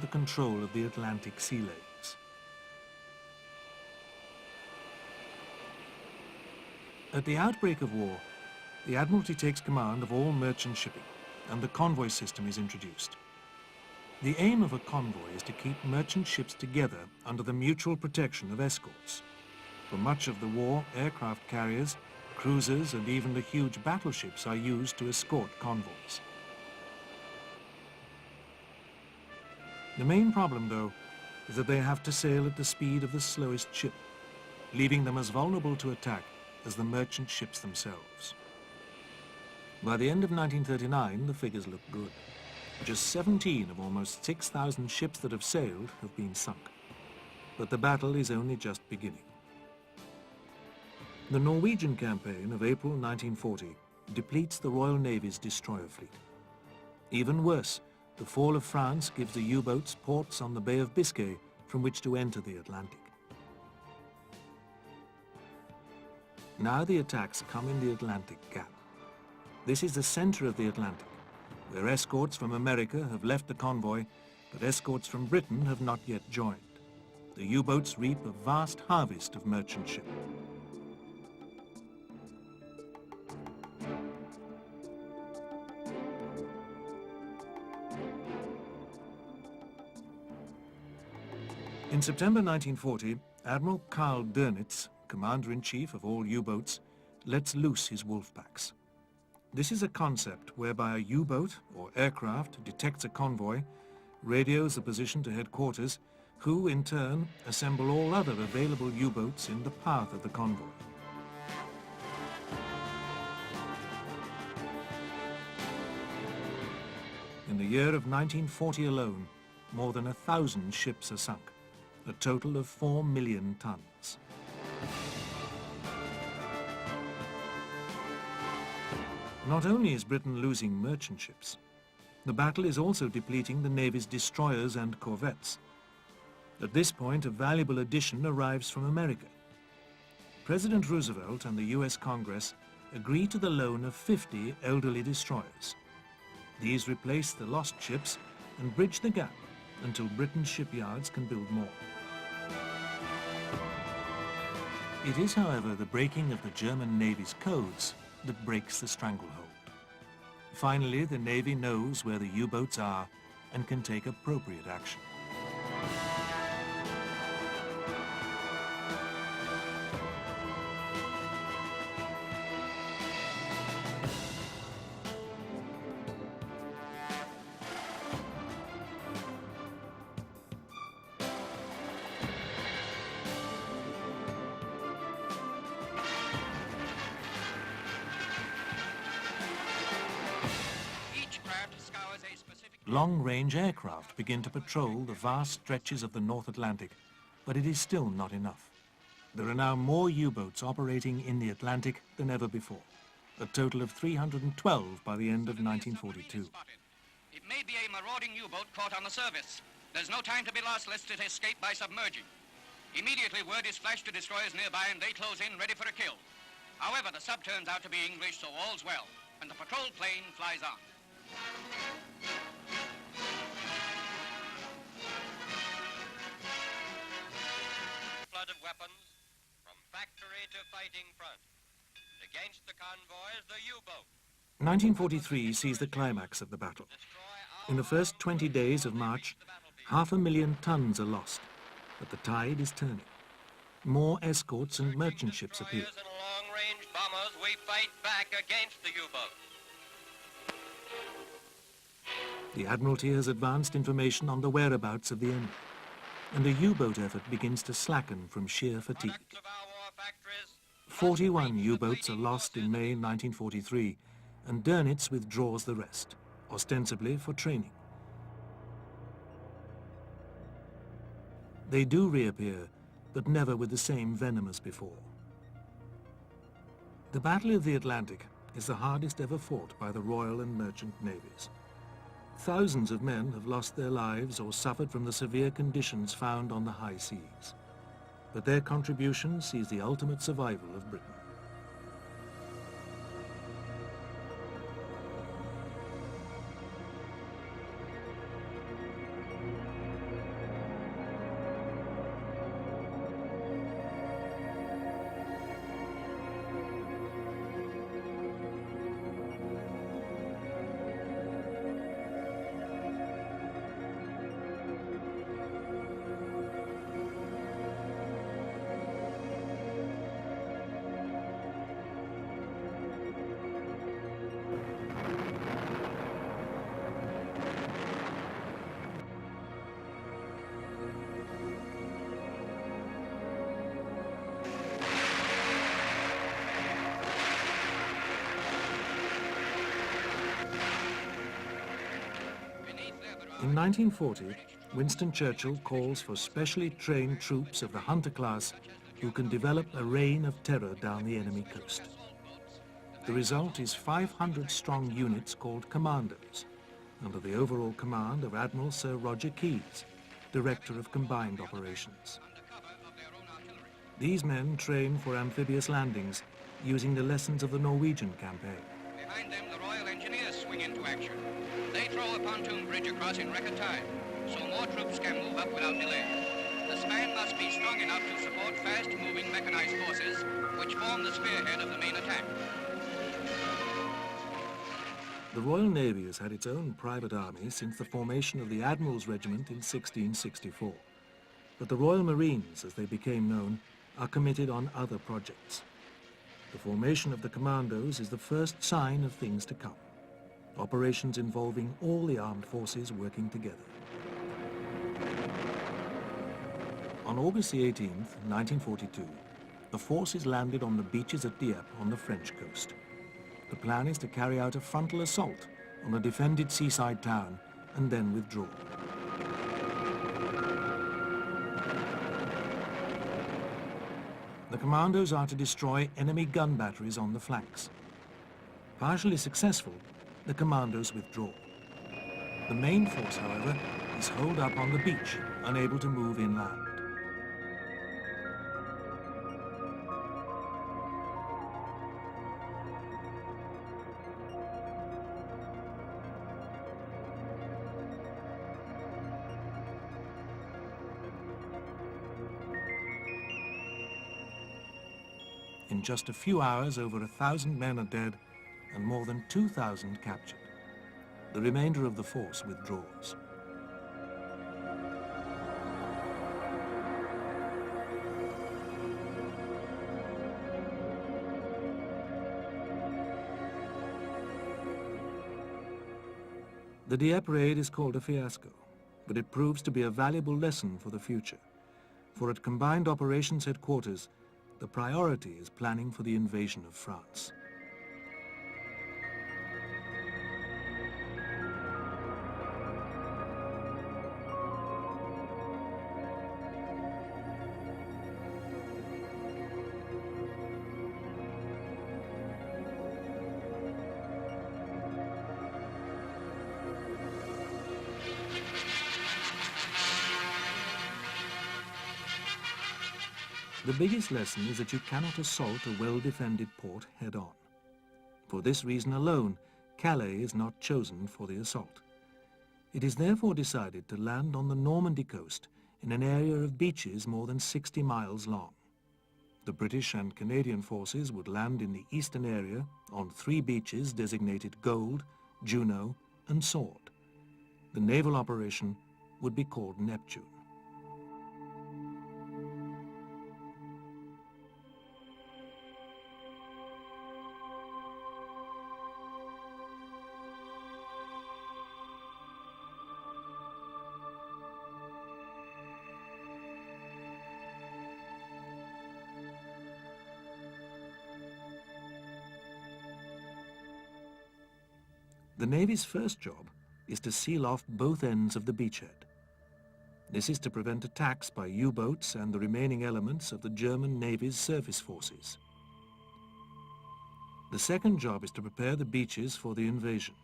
the control of the Atlantic sea lanes. At the outbreak of war, the Admiralty takes command of all merchant shipping, and the convoy system is introduced. The aim of a convoy is to keep merchant ships together under the mutual protection of escorts. For much of the war, aircraft carriers, cruisers, and even the huge battleships are used to escort convoys. The main problem, though, is that they have to sail at the speed of the slowest ship, leaving them as vulnerable to attack as the merchant ships themselves. By the end of 1939, the figures look good. Just 17 of almost 6,000 ships that have sailed have been sunk. But the battle is only just beginning. The Norwegian campaign of April 1940 depletes the Royal Navy's destroyer fleet. Even worse, the fall of France gives the U-boats ports on the Bay of Biscay from which to enter the Atlantic. Now the attacks come in the Atlantic Gap. This is the center of the Atlantic, where escorts from America have left the convoy, but escorts from Britain have not yet joined. The U-boats reap a vast harvest of merchant shipping. In September 1940, Admiral Karl Dönitz, Commander-in-Chief of all U-boats, lets loose his wolf packs. This is a concept whereby a U-boat or aircraft detects a convoy, radios the position to headquarters, who in turn assemble all other available U-boats in the path of the convoy. In the year of 1940 alone, more than 1,000 ships are sunk, a total of 4 million tons. Not only is Britain losing merchant ships, the battle is also depleting the Navy's destroyers and corvettes. At this point, a valuable addition arrives from America. President Roosevelt and the US Congress agree to the loan of 50 elderly destroyers. These replace the lost ships and bridge the gap until Britain's shipyards can build more. It is, however, the breaking of the German Navy's codes that breaks the stranglehold. Finally, the Navy knows where the U-boats are and can take appropriate action. Long-range aircraft begin to patrol the vast stretches of the North Atlantic, but it is still not enough. There are now more U-boats operating in the Atlantic than ever before, a total of 312 by the end of 1942. It may be a marauding U-boat caught on the surface. There's no time to be lost lest it escape by submerging. Immediately word is flashed to destroyers nearby and they close in ready for a kill. However, the sub turns out to be English, so all's well, and the patrol plane flies on. Flood of weapons from factory to fighting front. Against the convoys, the U-boat. 1943 sees the climax of the battle. In the first 20 days of March, 500,000 tons are lost, but the tide is turning. More escorts and merchant ships appear. And long-range bombers, we fight back against the U-boat. The Admiralty has advanced information on the whereabouts of the enemy, and the U-boat effort begins to slacken from sheer fatigue. 41 U-boats are lost in May 1943, and Dönitz withdraws the rest, ostensibly for training. They do reappear, but never with the same venom as before. The Battle of the Atlantic is the hardest ever fought by the Royal and Merchant Navies. Thousands of men have lost their lives or suffered from the severe conditions found on the high seas. But their contribution sees the ultimate survival of Britain. In 1940, Winston Churchill calls for specially trained troops of the Hunter class who can develop a reign of terror down the enemy coast. The result is 500-strong units called commandos, under the overall command of Admiral Sir Roger Keyes, Director of Combined Operations. These men train for amphibious landings using the lessons of the Norwegian campaign. Behind them, the Royal Engineers swing into action. They throw a pontoon bridge across in record time, so more troops can move up without delay. The span must be strong enough to support fast-moving mechanized forces, which form the spearhead of the main attack. The Royal Navy has had its own private army since the formation of the Admiral's Regiment in 1664. But the Royal Marines, as they became known, are committed on other projects. The formation of the commandos is the first sign of things to come. Operations involving all the armed forces working together. On August the 18th, 1942, the forces landed on the beaches at Dieppe on the French coast. The plan is to carry out a frontal assault on a defended seaside town and then withdraw. The commandos are to destroy enemy gun batteries on the flanks. Partially successful, the commandos withdraw. The main force, however, is holed up on the beach, unable to move inland. In just a few hours, over 1,000 men are dead and more than 2,000 captured. The remainder of the force withdraws. The Dieppe raid is called a fiasco, but it proves to be a valuable lesson for the future. For at Combined Operations Headquarters, the priority is planning for the invasion of France. The biggest lesson is that you cannot assault a well-defended port head-on. For this reason alone, Calais is not chosen for the assault. It is therefore decided to land on the Normandy coast in an area of beaches more than 60 miles long. The British and Canadian forces would land in the eastern area on 3 beaches designated Gold, Juno, and Sword. The naval operation would be called Neptune. The Navy's first job is to seal off both ends of the beachhead. This is to prevent attacks by U-boats and the remaining elements of the German Navy's surface forces. The second job is to prepare the beaches for the invasion.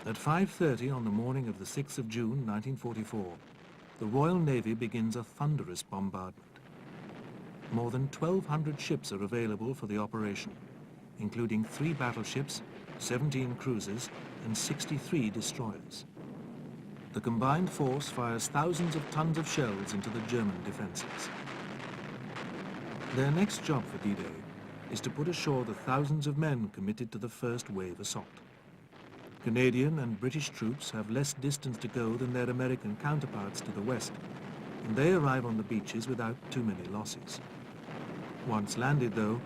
At 5:30 on the morning of the 6th of June 1944, the Royal Navy begins a thunderous bombardment. More than 1,200 ships are available for the operation, including 3 battleships, 17 cruisers, and 63 destroyers. The combined force fires thousands of tons of shells into the German defenses. Their next job for D-Day is to put ashore the thousands of men committed to the first wave assault. Canadian and British troops have less distance to go than their American counterparts to the west, and they arrive on the beaches without too many losses. Once landed, though,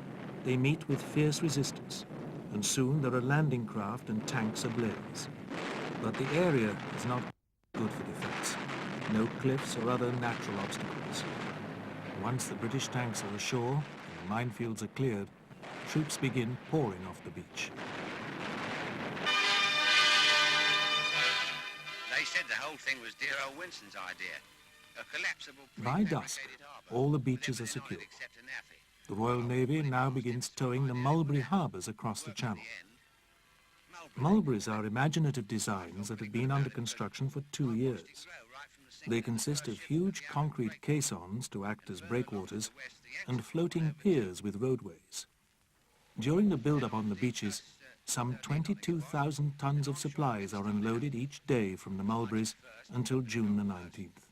they meet with fierce resistance, and soon there are landing craft and tanks ablaze. But the area is not good for defense. No cliffs or other natural obstacles. Once the British tanks are ashore and the minefields are cleared, troops begin pouring off the beach. They said the whole thing was dear old Winston's idea. A collapsible By dusk, all the beaches are secure. The Royal Navy now begins towing the mulberry harbours across the channel. Mulberries are imaginative designs that have been under construction for 2 years. They consist of huge concrete caissons to act as breakwaters and floating piers with roadways. During the build-up on the beaches, some 22,000 tons of supplies are unloaded each day from the mulberries until June the 19th.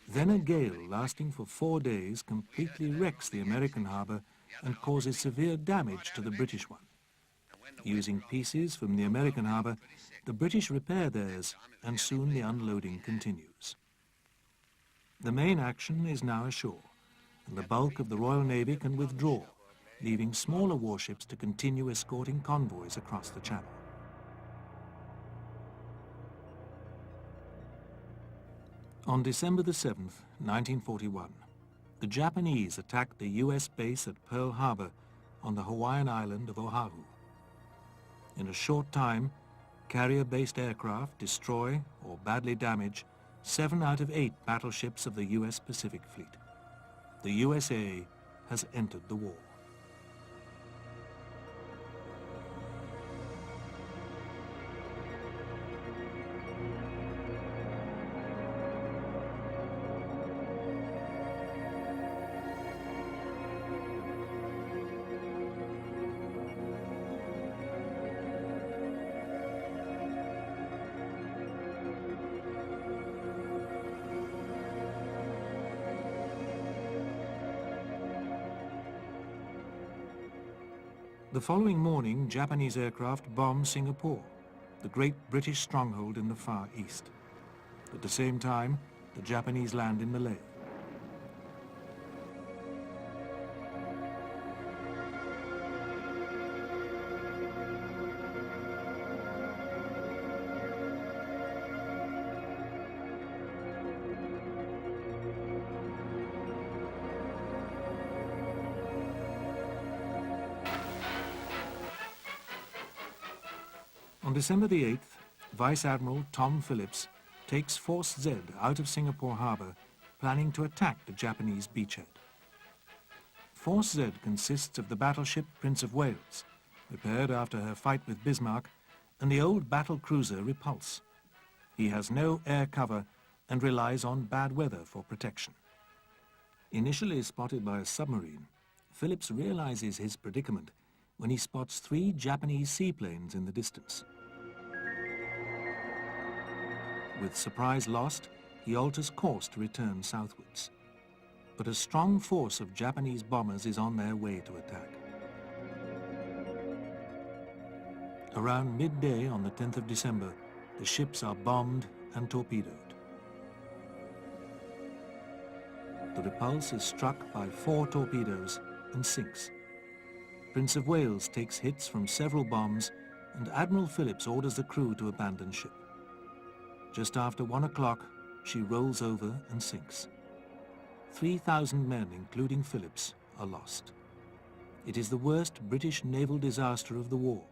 Then a gale lasting for 4 days completely wrecks the American harbour and causes severe damage to the British one. Using pieces from the American harbour, the British repair theirs, and soon the unloading continues. The main action is now ashore, and the bulk of the Royal Navy can withdraw, leaving smaller warships to continue escorting convoys across the channel. On December the 7th, 1941, the Japanese attacked the US base at Pearl Harbor on the Hawaiian island of Oahu. In a short time, carrier-based aircraft destroy or badly damage 7 out of 8 battleships of the US Pacific Fleet. The USA has entered the war. The following morning, Japanese aircraft bomb Singapore, the great British stronghold in the Far East. At the same time, the Japanese land in Malay. On December the 8th, Vice Admiral Tom Phillips takes Force Z out of Singapore harbour, planning to attack the Japanese beachhead. Force Z consists of the battleship Prince of Wales, repaired after her fight with Bismarck, and the old battle cruiser Repulse. He has no air cover and relies on bad weather for protection. Initially spotted by a submarine, Phillips realizes his predicament when he spots 3 Japanese seaplanes in the distance. With surprise lost, he alters course to return southwards. But a strong force of Japanese bombers is on their way to attack. Around midday on the 10th of December, the ships are bombed and torpedoed. The Repulse is struck by 4 torpedoes and sinks. Prince of Wales takes hits from several bombs, and Admiral Phillips orders the crew to abandon ship. Just after 1 o'clock, she rolls over and sinks. 3,000 men, including Phillips, are lost. It is the worst British naval disaster of the war,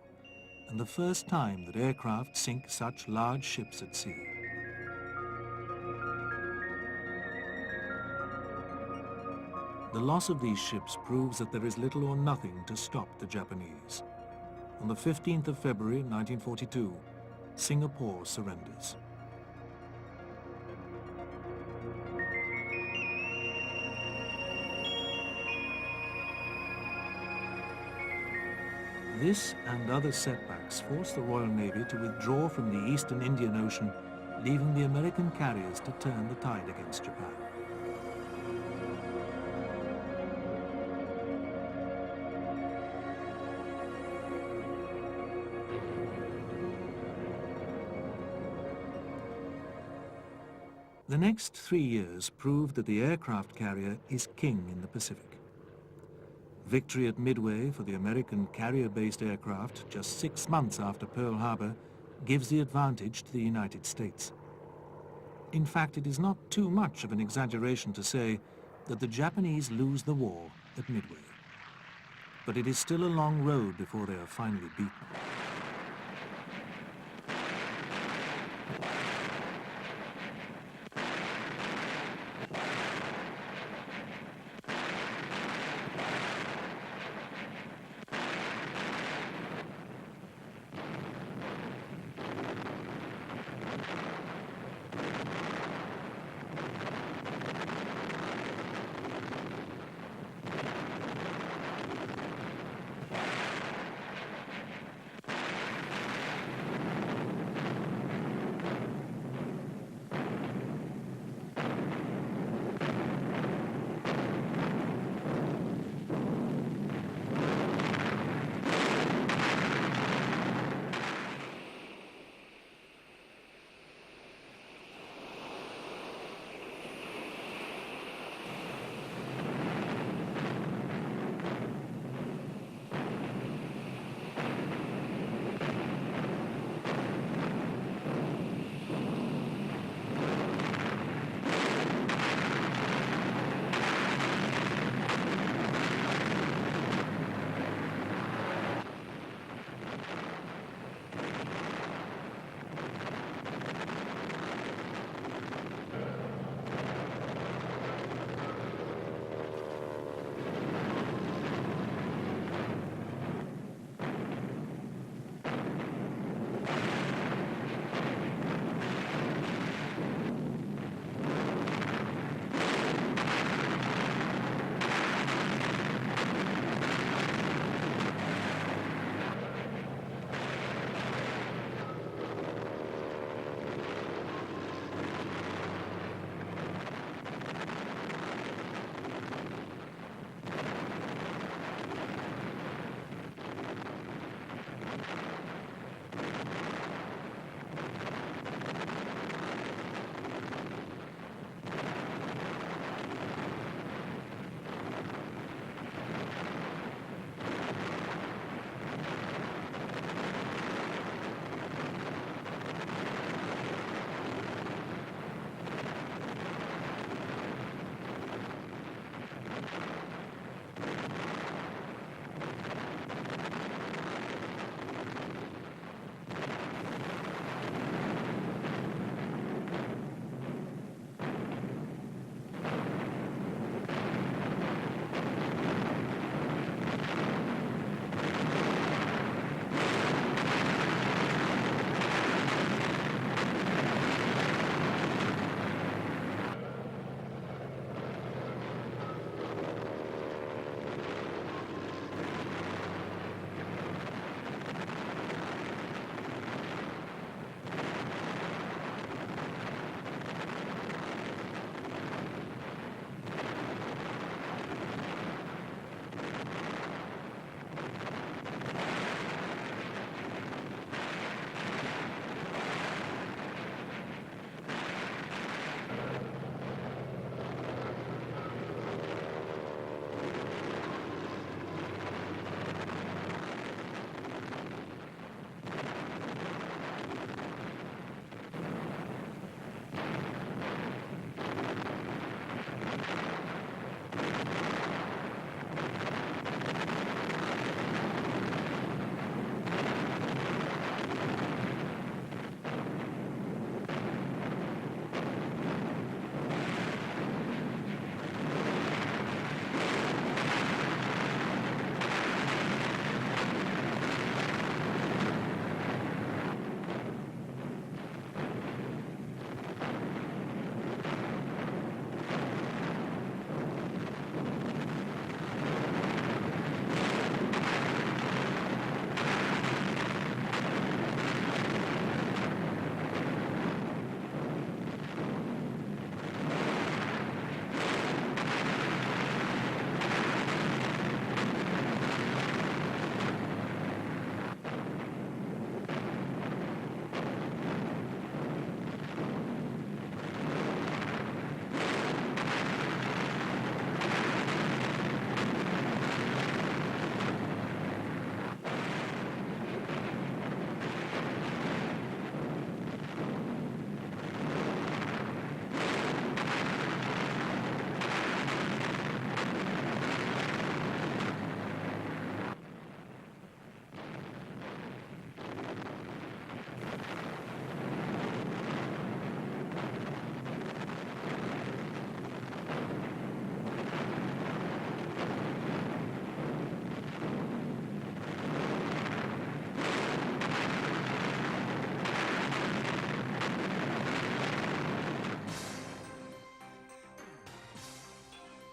and the first time that aircraft sink such large ships at sea. The loss of these ships proves that there is little or nothing to stop the Japanese. On the 15th of February 1942, Singapore surrenders. This and other setbacks forced the Royal Navy to withdraw from the Eastern Indian Ocean, leaving the American carriers to turn the tide against Japan. The next 3 years proved that the aircraft carrier is king in the Pacific. Victory at Midway for the American carrier-based aircraft just 6 months after Pearl Harbor gives the advantage to the United States. In fact, it is not too much of an exaggeration to say that the Japanese lose the war at Midway. But it is still a long road before they are finally beaten.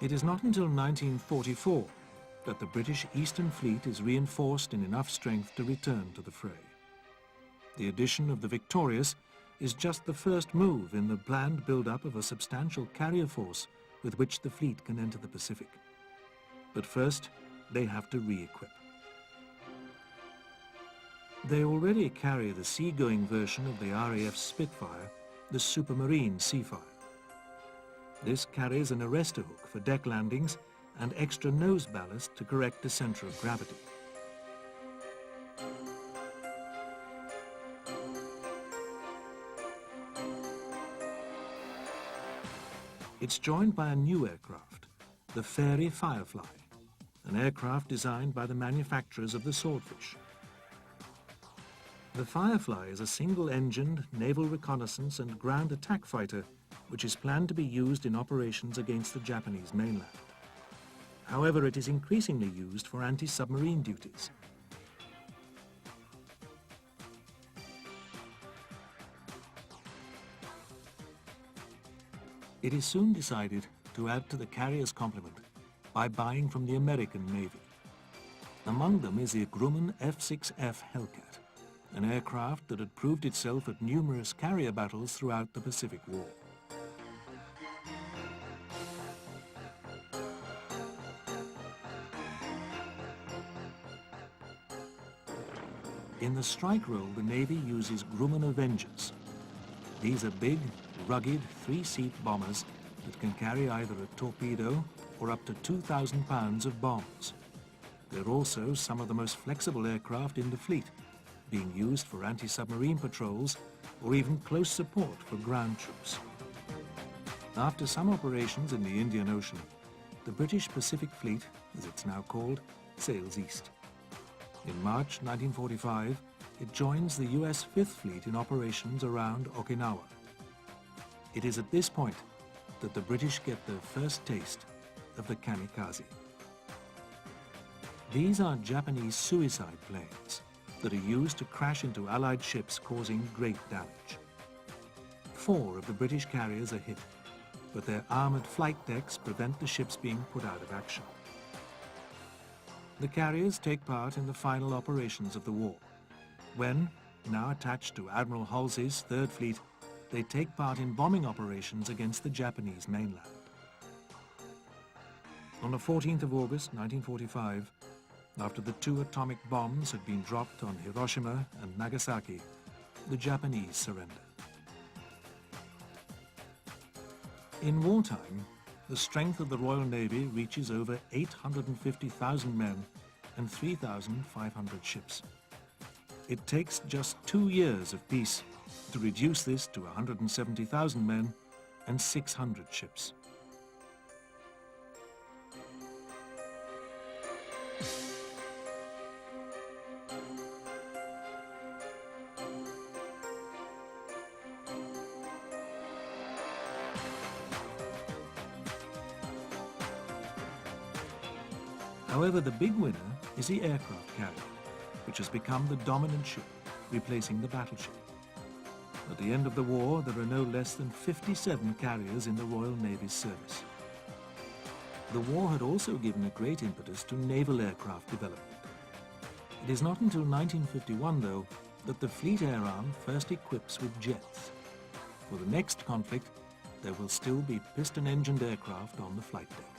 It is not until 1944 that the British Eastern Fleet is reinforced in enough strength to return to the fray. The addition of the Victorious is just the first move in the planned build-up of a substantial carrier force with which the fleet can enter the Pacific. But first, they have to re-equip. They already carry the seagoing version of the RAF Spitfire, the Supermarine Seafire. This carries an arrestor hook for deck landings and extra nose ballast to correct the center of gravity. It's joined by a new aircraft, the Fairey Firefly, an aircraft designed by the manufacturers of the Swordfish. The Firefly is a single-engined naval reconnaissance and ground attack fighter which is planned to be used in operations against the Japanese mainland. However, it is increasingly used for anti-submarine duties. It is soon decided to add to the carrier's complement by buying from the American Navy. Among them is the Grumman F-6F Hellcat, an aircraft that had proved itself at numerous carrier battles throughout the Pacific War. In the strike role, the Navy uses Grumman Avengers. These are big, rugged, three-seat bombers that can carry either a torpedo or up to 2,000 pounds of bombs. They're also some of the most flexible aircraft in the fleet, being used for anti-submarine patrols or even close support for ground troops. After some operations in the Indian Ocean, the British Pacific Fleet, as it's now called, sails east. In March 1945, it joins the US Fifth Fleet in operations around Okinawa. It is at this point that the British get their first taste of the kamikaze. These are Japanese suicide planes that are used to crash into Allied ships, causing great damage. 4 of the British carriers are hit, but their armored flight decks prevent the ships being put out of action. The carriers take part in the final operations of the war, when, now attached to Admiral Halsey's Third Fleet, they take part in bombing operations against the Japanese mainland. On the 14th of August 1945, after the 2 atomic bombs had been dropped on Hiroshima and Nagasaki, the Japanese surrender. In wartime, the strength of the Royal Navy reaches over 850,000 men and 3,500 ships. It takes just 2 years of peace to reduce this to 170,000 men and 600 ships. However, the big winner is the aircraft carrier, which has become the dominant ship, replacing the battleship. At the end of the war, there are no less than 57 carriers in the Royal Navy's service. The war had also given a great impetus to naval aircraft development. It is not until 1951, though, that the Fleet Air Arm first equips with jets. For the next conflict, there will still be piston-engined aircraft on the flight deck.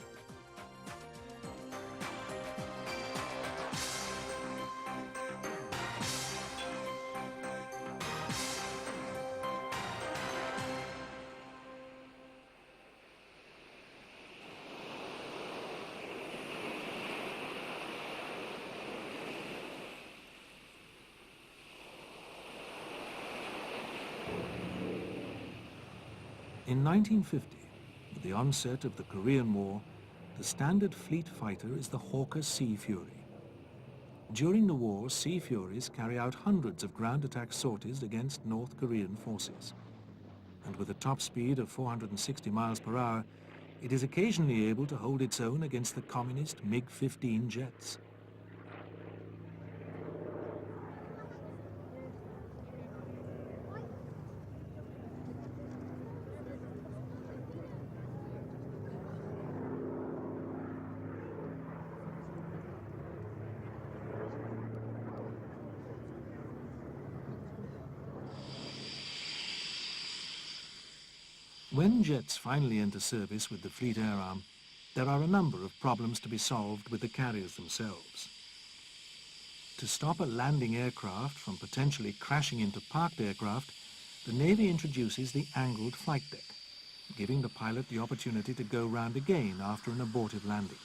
In 1950, with the onset of the Korean War, the standard fleet fighter is the Hawker Sea Fury. During the war, Sea Furies carry out hundreds of ground attack sorties against North Korean forces. And with a top speed of 460 miles per hour, it is occasionally able to hold its own against the communist MiG-15 jets. When jets finally enter service with the Fleet Air Arm, there are a number of problems to be solved with the carriers themselves. To stop a landing aircraft from potentially crashing into parked aircraft, the Navy introduces the angled flight deck, giving the pilot the opportunity to go round again after an abortive landing.